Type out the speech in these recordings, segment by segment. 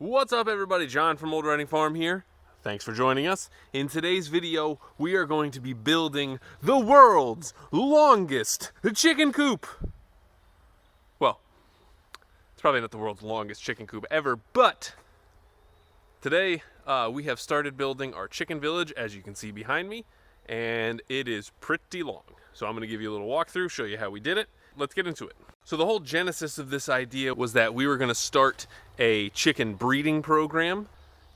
What's up everybody, John from Old Riding Farm here. Thanks for joining us. In today's video, we are going to be building the world's longest chicken coop. Well, it's probably not the world's longest chicken coop ever, but today we have started building our chicken village, as you can see behind me, and it is pretty long. So I'm going to give you a little walkthrough, show you how we did it. Let's get into it. So the whole genesis of this idea was that we were going to start a chicken breeding program.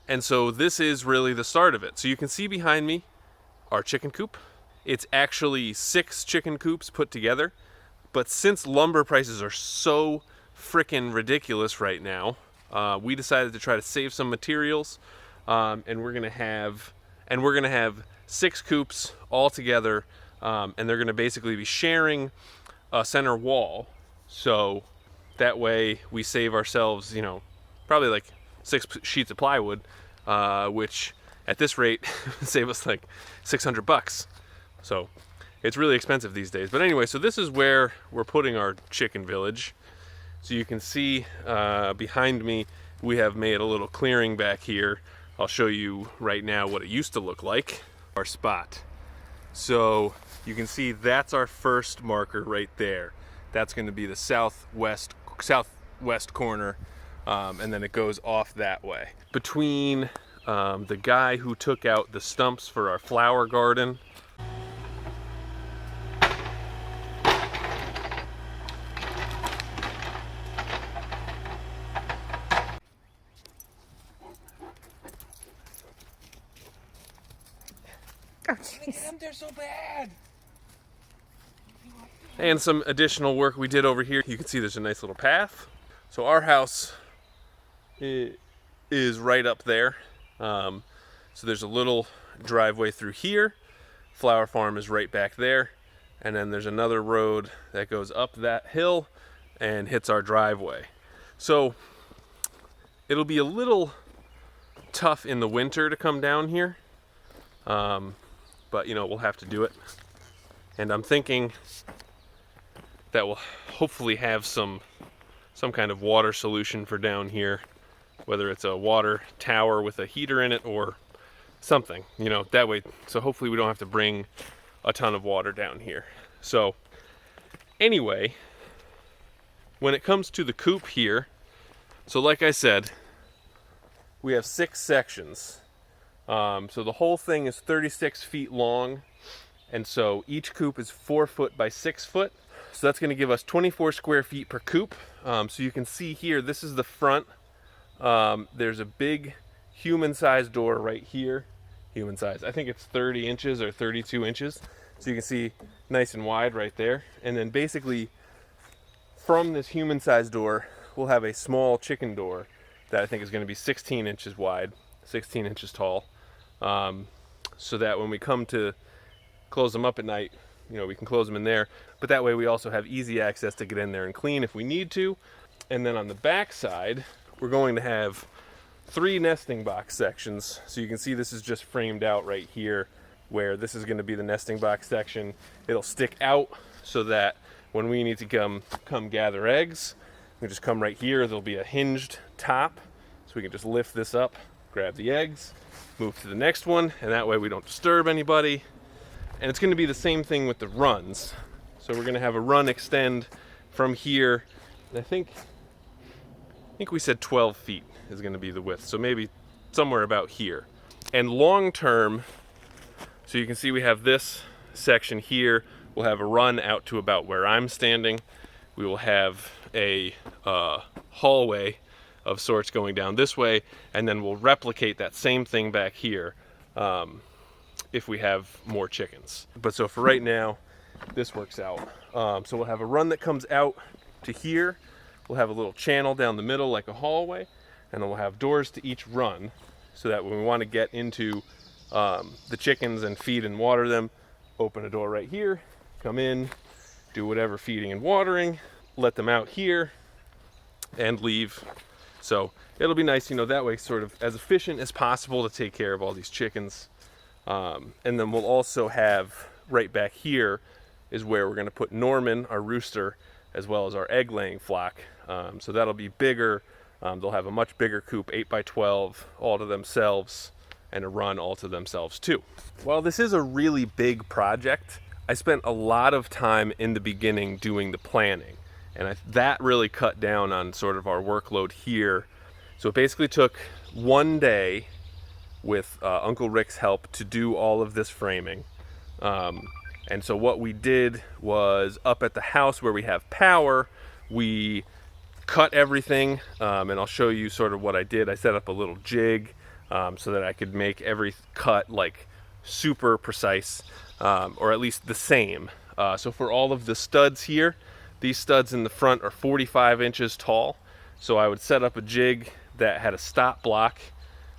And so this is really the start of it. So you can see behind me our chicken coop. It's actually 6 chicken coops put together. But since lumber prices are so freaking ridiculous right now, we decided to try to save some materials. And we're going to have 6 coops all together. And they're going to basically be sharing a center wall. So that way we save ourselves, probably like 6 sheets of plywood, which at this rate save us like $600. So it's really expensive these days. But anyway, so this is where we're putting our chicken village. So you can see behind me, we have made a little clearing back here. I'll show you right now what it used to look like, our spot. So you can see that's our first marker right there. That's going to be the southwest corner, and then it goes off that way. Between the guy who took out the stumps for our flower garden, They're so bad. and some additional work we did over here. You can see there's a nice little path. So our house is right up there. So there's a little driveway through here. Flower farm is right back there. And then there's another road that goes up that hill and hits our driveway. So it'll be a little tough in the winter to come down here. But we'll have to do it. And I'm thinking that we'll hopefully have some kind of water solution for down here, whether it's a water tower with a heater in it or something, that way. So hopefully we don't have to bring a ton of water down here. So anyway, when it comes to the coop here, so like I said, we have 6 sections. So the whole thing is 36 feet long. And so each coop is 4 foot by 6 foot. So that's going to give us 24 square feet per coop. So you can see here, this is the front. There's a big human-sized door right here. Human size. I think it's 30 inches or 32 inches. So you can see nice and wide right there. And then basically from this human-sized door, we'll have a small chicken door that I think is going to be 16 inches wide, 16 inches tall. So that when we come to close them up at night, we can close them in there, but that way we also have easy access to get in there and clean if we need to. And then on the back side, we're going to have 3 nesting box sections. So you can see this is just framed out right here, where this is going to be the nesting box section. It'll stick out so that when we need to come gather eggs, we just come right here. There'll be a hinged top, so we can just lift this up, grab the eggs, move to the next one, and that way we don't disturb anybody. And it's going to be the same thing with the runs. So we're going to have a run extend from here. And I think we said 12 feet is going to be the width. So maybe somewhere about here. And long term, so you can see we have this section here. We'll have a run out to about where I'm standing. We will have a hallway of sorts going down this way. And then we'll replicate that same thing back here. If we have more chickens. But so for right now, this works out. So we'll have a run that comes out to here. We'll have a little channel down the middle like a hallway, and then we'll have doors to each run so that when we want to get into the chickens and feed and water them, open a door right here, come in, do whatever feeding and watering, let them out here, and leave. So it'll be nice, that way sort of as efficient as possible to take care of all these chickens. And then we'll also have right back here is where we're going to put Norman, our rooster, as well as our egg laying flock. So that'll be bigger They'll have a much bigger coop, 8x12, all to themselves, and a run all to themselves too. While this is a really big project, I spent a lot of time in the beginning doing the planning, and that really cut down on sort of our workload here. So it basically took one day with Uncle Rick's help to do all of this framing. And so what we did was, up at the house where we have power, we cut everything, and I'll show you sort of what I did. I set up a little jig so that I could make every cut like super precise, or at least the same. So for all of the studs here, these studs in the front are 45 inches tall. So I would set up a jig that had a stop block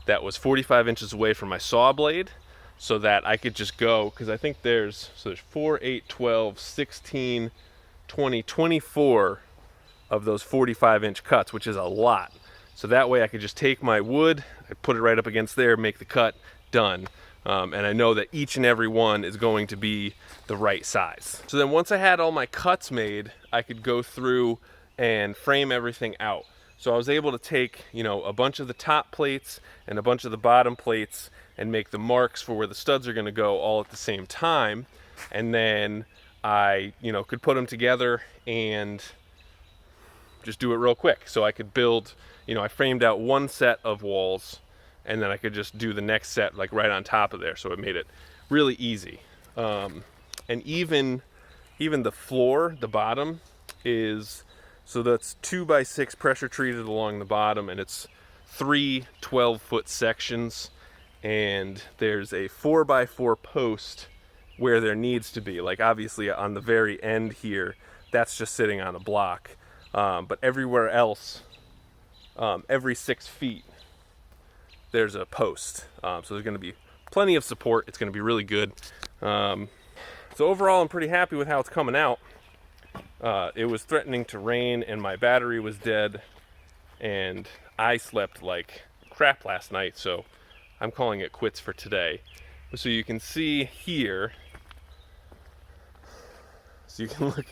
that was 45 inches away from my saw blade, so that I could just go, because I think there's 4, 8, 12, 16, 20, 24 of those 45-inch cuts, which is a lot. So that way I could just take my wood, I put it right up against there, make the cut, done. And I know that each and every one is going to be the right size. So then once I had all my cuts made, I could go through and frame everything out. So I was able to take, a bunch of the top plates and a bunch of the bottom plates and make the marks for where the studs are going to go all at the same time. And then I, could put them together and just do it real quick. So I could build, I framed out one set of walls, and then I could just do the next set like right on top of there. So it made it really easy. And even the floor, the bottom is, so that's 2x6 pressure treated along the bottom, and it's 3 12-foot sections. And there's a 4x4 post where there needs to be, like obviously on the very end here, that's just sitting on a block. But everywhere else, every 6 feet, there's a post. So there's going to be plenty of support. It's going to be really good. So overall, I'm pretty happy with how it's coming out. It was threatening to rain, and my battery was dead, and I slept like crap last night, so I'm calling it quits for today. So you can see here, so you can look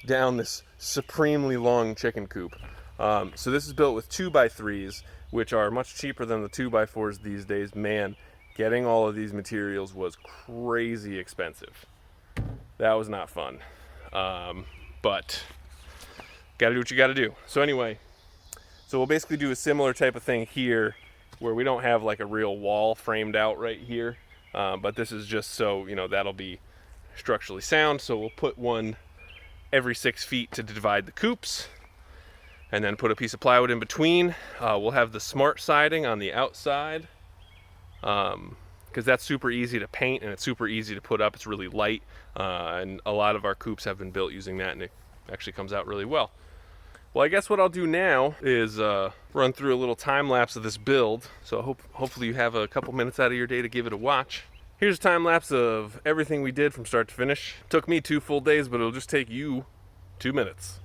down this supremely long chicken coop. So this is built with 2x3s, which are much cheaper than the 2x4s these days. Man, getting all of these materials was crazy expensive. That was not fun. But gotta do what you gotta do. So anyway, so we'll basically do a similar type of thing here, where we don't have like a real wall framed out right here, but this is just so that'll be structurally sound. So we'll put one every 6 feet to divide the coops, and then put a piece of plywood in between. We'll have the smart siding on the outside, because that's super easy to paint and it's super easy to put up. It's really light, and a lot of our coops have been built using that, and it actually comes out really well. Well, I guess what I'll do now is run through a little time lapse of this build. So hopefully you have a couple minutes out of your day to give it a watch. Here's a time lapse of everything we did from start to finish. It took me 2 full days, but it'll just take you 2 minutes.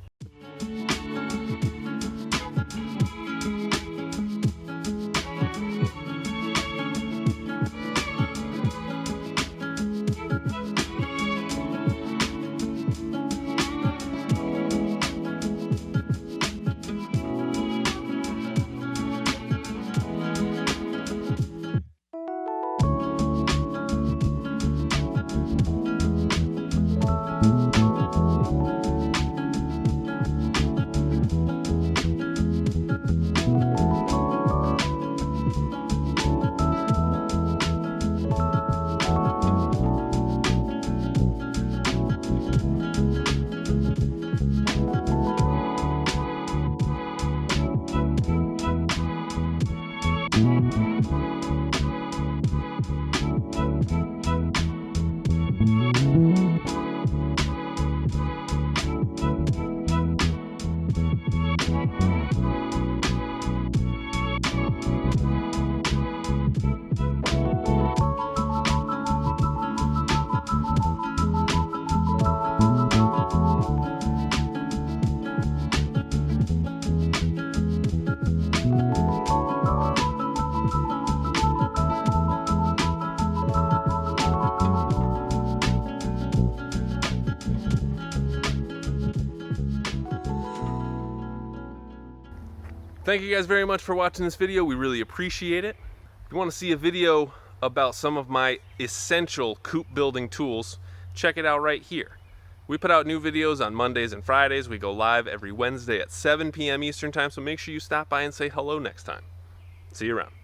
Thank you guys very much for watching this video. We really appreciate it. If you want to see a video about some of my essential coop building tools, check it out right here. We put out new videos on Mondays and Fridays. We go live every Wednesday at 7 p.m. Eastern time, so make sure you stop by and say hello next time. See you around.